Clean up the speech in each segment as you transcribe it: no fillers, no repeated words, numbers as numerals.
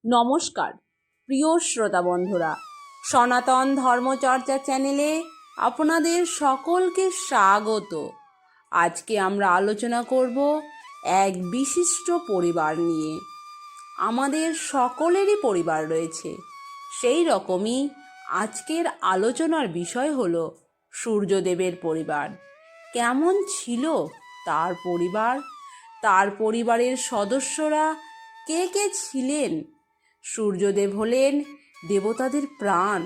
নমস্কার প্রিয় শ্রোতা বন্ধুরা, সনাতন ধর্মচর্চা চ্যানেলে আপনাদের সকলকে স্বাগত। আজকে আমরা আলোচনা করব এক বিশিষ্ট পরিবার নিয়ে। আমাদের সকলেরই পরিবার রয়েছে, সেই রকমই আজকের আলোচনার বিষয় হলো সূর্যদেবের পরিবার। কেমন ছিল তার পরিবার, তার পরিবারের সদস্যরা কে কে ছিলেন। সূর্যদেব হলেন দেবতাদের প্রাণ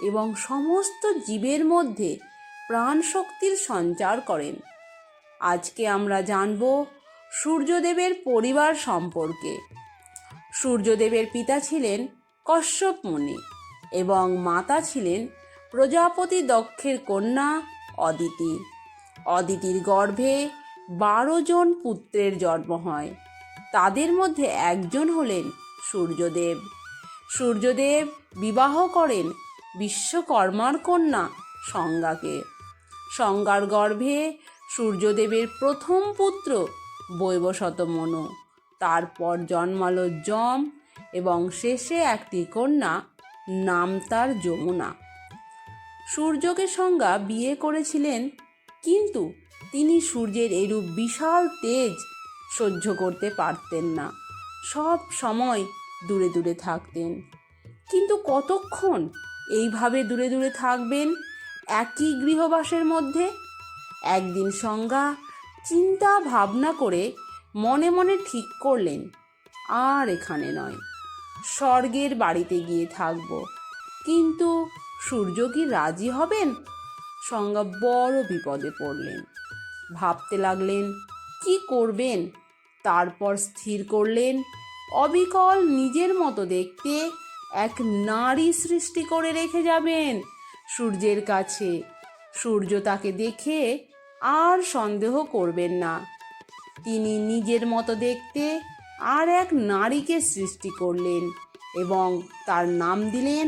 এবং সমস্ত জীবের মধ্যে প্রাণ শক্তির সঞ্চার করেন। আজকে আমরা জানব সূর্যদেবের পরিবার সম্পর্কে। সূর্যদেবের পিতা ছিলেন কশ্যপ মুনি এবং মাতা ছিলেন প্রজাপতি দক্ষের কন্যা অদিতি। অদিতির গর্ভে 12 জন পুত্রের জন্ম হয়। তাদের মধ্যে একজন হলেন সূর্যদেব। সূর্যদেব বিবাহ করেন বিশ্বকর্মার কন্যা সঙ্গাকে। সঙ্গার গর্ভে সূর্যদেবের প্রথম পুত্র বৈবস্বত মনু, তারপর জন্মালো যম এবং শেষে একটি কন্যা, নাম তার যমুনা। সূর্যকে সঙ্গা বিয়ে করেছিলেন, কিন্তু তিনি সূর্যের এরূপ বিশাল তেজ সহ্য করতে পারতেন না। সব সময় দূরে দূরে থাকতেন। কিন্তু কতক্ষণ এইভাবে দূরে দূরে থাকবেন একই গৃহবাসের মধ্যে? একদিন সঙ্গা চিন্তা ভাবনা করে মনে মনে ঠিক করলেন, আর এখানে নয়, স্বর্গের বাড়িতে গিয়ে থাকব। কিন্তু সূর্য কি রাজি হবেন? সঙ্গা বড় বিপদে পড়লেন। ভাবতে লাগলেন কি করবেন। তারপর স্থির করলেন অবিকল নিজের মতো দেখতে এক নারী সৃষ্টি করে রেখে যাবেন সূর্যের কাছে। সূর্য তাকে দেখে আর সন্দেহ করবেন না। তিনি নিজের মতো দেখতে আর এক নারীকে সৃষ্টি করলেন এবং তার নাম দিলেন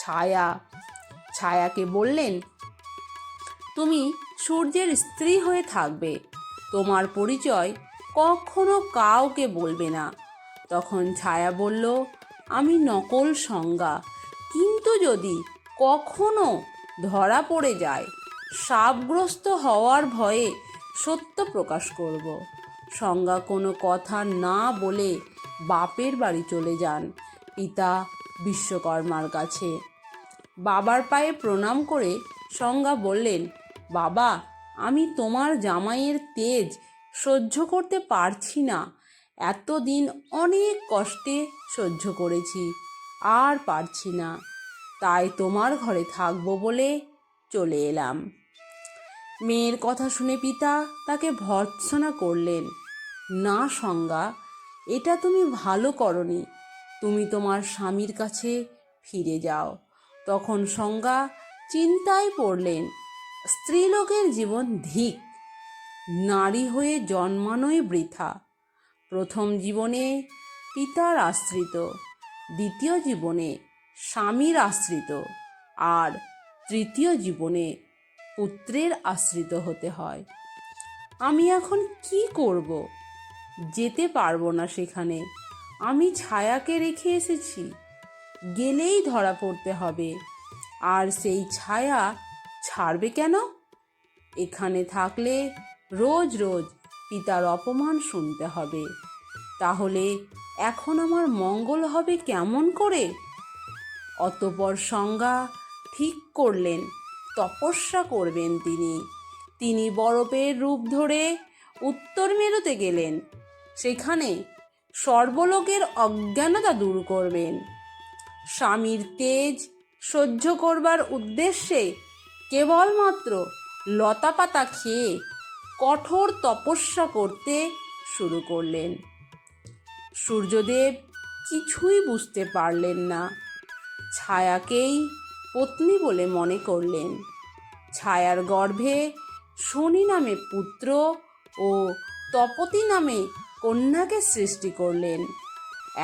ছায়া। ছায়াকে বললেন, তুমি সূর্যের স্ত্রী হয়ে থাকবে, তোমার পরিচয় কখনো কাউকে বলবে না। তখন ছায়া বলল, আমি নকল সঙ্গা, কিন্তু যদি কখনো ধরা পড়ে যায়, শাপগ্রস্ত হওয়ার ভয়ে সত্য প্রকাশ করব। সঙ্গা কোনো কথা না বলে বাপের বাড়ি চলে যান পিতা বিশ্বকর্মার কাছে। বাবার পায়ে প্রণাম করে সঙ্গা বললেন, বাবা, আমি তোমার জামাইয়ের তেজ সহ্য করতে পারছি না। এতদিন অনেক কষ্টে সহ্য করেছি, আর পারছি না, তাই তোমার ঘরে থাকবো বলে চলে এলাম। মেয়ের কথা শুনে পিতা তাকে ভর্ৎসনা করলেন, না সঙ্গা, এটা তুমি ভালো করনি, তুমি তোমার স্বামীর কাছে ফিরে যাও। তখন সঙ্গা চিন্তায় পড়লেন, স্ত্রীলোকের জীবন ধিক, নারী হয়ে জন্মানোই বৃথা। প্রথম জীবনে পিতার আশ্রিত, দ্বিতীয় জীবনে স্বামীর আশ্রিত, আর তৃতীয় জীবনে পুত্রের আশ্রিত হতে হয়। আমি এখন কি করব? যেতে পারবো না সেখানে। আমি ছায়াকে রেখে এসেছি, গেলেই ধরা পড়তে হবে। আর সেই ছায়া ছাড়বে কেন? এখানে থাকলে রোজ রোজ পিতার অপমান শুনতে হবে। তাহলে এখন আমার মঙ্গল হবে কেমন করে? অতঃপর সঙ্গা ঠিক করলেন তপস্যা করবেন তিনি বরফের রূপ ধরে উত্তর মেরুতে গেলেন। সেখানে সর্বলোকের অজ্ঞানতা দূর করবেন। স্বামীর তেজ সহ্য করবার উদ্দেশ্যে কেবলমাত্র লতাপাতা খেয়ে কঠোর তপস্যা করতে শুরু করলেন। সূর্যদেব কিছুই বুঝতে পারলেন না। ছায়াকেই পত্নী বলে মনে করলেন। ছায়ার গর্ভে শনি নামে পুত্র ও তপতি নামে কন্যাকে সৃষ্টি করলেন।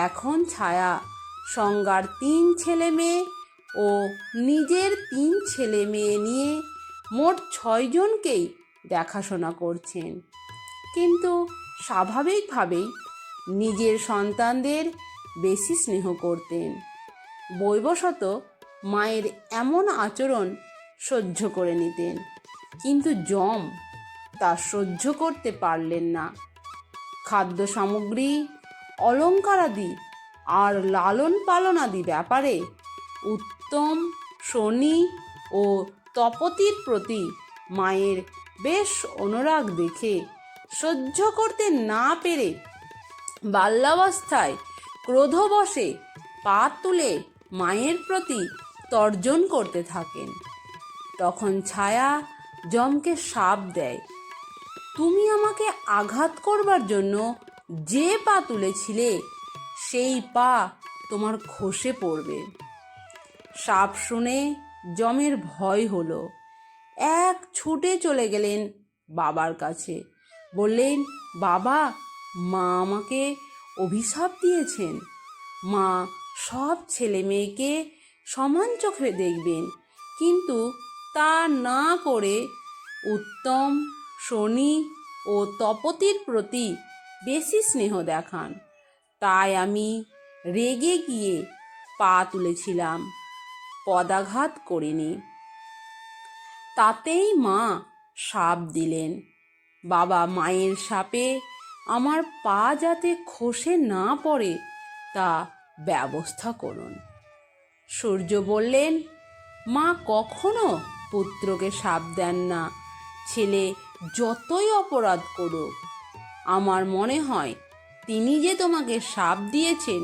এখন ছায়া সঙ্গার 3 ছেলে মেয়ে ও নিজের 3 ছেলে মেয়ে নিয়ে মোট 6 জনকেই দেখাশোনা করছেন। কিন্তু স্বাভাবিকভাবেই নিজের সন্তানদের বেশি স্নেহ করতেন। বৈবশত মায়ের এমন আচরণ সহ্য করে নিতেন, কিন্তু যম তা সহ্য করতে পারলেন না। খাদ্য সামগ্রী, অলঙ্কারাদি আর লালন পালনাদি ব্যাপারে উত্তম, শনি ও তপতির প্রতি মায়ের বেশ অনুরাগ দেখে সহ্য করতে না পেরে বাল্যাবস্থায় ক্রোধবশে পা তুলে মায়ের প্রতি তর্জন করতে থাকেন। তখন ছায়া যমকে শাপ দেয়, তুমি আমাকে আঘাত করবার জন্য যে পা তুলেছিলে সেই পা তোমার খসে পড়বে। শাপ শুনে যমের ভয় হলো। এক ছুটে চলে গেলেন বাবার কাছে। বললেন, বাবা, মা আমাকে অভিশাপ দিয়েছেন। মা সব ছেলে মেয়েকে সমান চোখে দেখবেন, কিন্তু তা না করে উত্তম, শনি ও তপতির প্রতি বেশি স্নেহ দেখান। তাই আমি রেগে গিয়ে পা তুলেছিলাম, পদাঘাত করিনি। তাতেই মা শাপ দিলেন। বাবা, মায়ের শাপে আমার পা যাতে খসে না পড়ে তা ব্যবস্থা করুন। সূর্য বললেন, মা কখনো পুত্রকে শাপ দেন না, ছেলে যতই অপরাধ করুক। আমার মনে হয় তিনি যে তোমাকে শাপ দিয়েছেন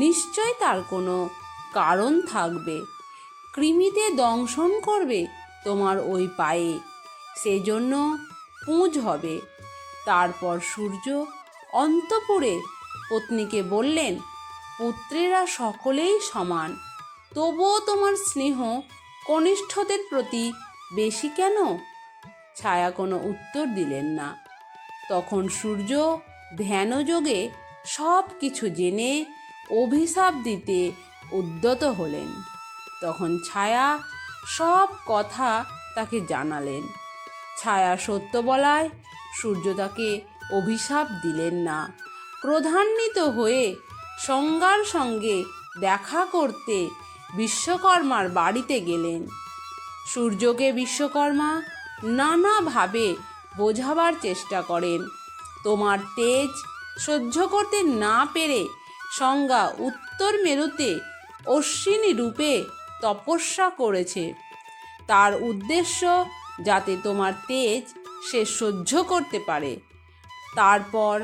নিশ্চয় তার কোনো কারণ থাকবে। কৃমিতে দংশন করবে তোমার ওই পায়ে, সেজন্য পুঁজ হবে। তারপর সূর্য অন্তঃপুরে পত্নীকে বললেন, পুত্রেরা সকলেই সমান, তবুও তোমার স্নেহ কনিষ্ঠদের প্রতি বেশি কেন? ছায়া কোনো উত্তর দিলেন না। তখন সূর্য ধ্যানযোগে সব কিছু জেনে অভিশাপ দিতে উদ্যত হলেন। তখন ছায়া সব কথা তাকে জানালেন। ছায়া সত্য বলায় সূর্য তাকে অভিশাপ দিলেন না। ক্রোধান্বিত হয়ে সংজ্ঞার সঙ্গে দেখা করতে বিশ্বকর্মার বাড়িতে গেলেন। সূর্যকে বিশ্বকর্মা নানাভাবে বোঝাবার চেষ্টা করেন। তোমার তেজ সহ্য করতে না পেরে সংজ্ঞা উত্তর মেরুতে অশ্বিনী রূপে তপস্যা করেছে। তার উদ্দেশ্য যাতে তোমার তেজ সে সহ্য করতে পারে। তারপর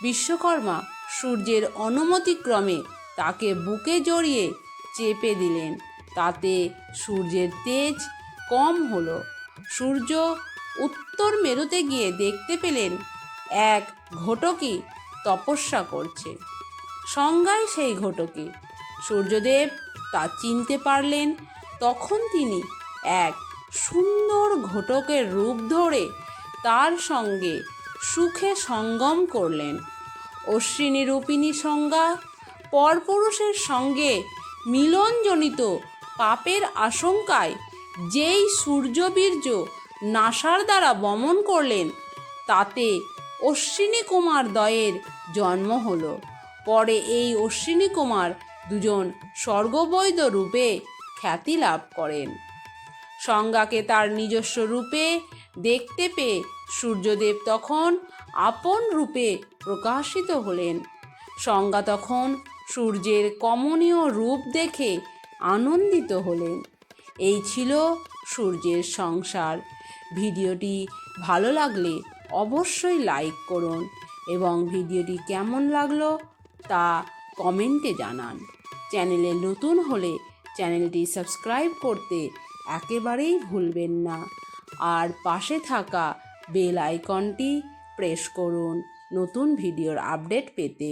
বিশ্বকর্মা সূর্যের অনুমতিক্রমে তাকে বুকে জড়িয়ে চেপে দিলেন। তাতে সূর্যের তেজ কম হলো। সূর্য উত্তর মেরুতে গিয়ে দেখতে পেলেন এক ঘটকী তপস্যা করছে। সংজ্ঞায় সেই ঘটকী। সূর্যদেব তা চিনতে পারলেন। তখন তিনি এক সুন্দর ঘটকের রূপ ধরে তার সঙ্গে সুখে সঙ্গম করলেন। অশ্বিনী রূপিণী সংজ্ঞা পরপুরুষের সঙ্গে মিলনজনিত পাপের আশঙ্কায় যেই সূর্যবীর্য নাসার দ্বারা বমন করলেন, তাতে অশ্বিনী কুমার দ্বয়ের জন্ম হল। পরে এই অশ্বিনী কুমার দুজন স্বর্গবৈদ্য রূপে খ্যাতি লাভ করেন। সংজ্ঞাকে তার নিজস্ব রূপে দেখতে পেয়ে সূর্যদেব তখন আপন রূপে প্রকাশিত হলেন। সংজ্ঞা তখন সূর্যের কমনীয় রূপ দেখে আনন্দিত হলেন। এই ছিল সূর্যের সংসার। ভিডিওটি ভালো লাগলে অবশ্যই লাইক করুন এবং ভিডিওটি কেমন লাগলো তা কমেন্টে জানান। চ্যানেলে নতুন হলে চ্যানেলটি সাবস্ক্রাইব করতে একেবারেই ভুলবেন না, আর পাশে থাকা বেল আইকনটি প্রেস করুন নতুন ভিডিওর আপডেট পেতে।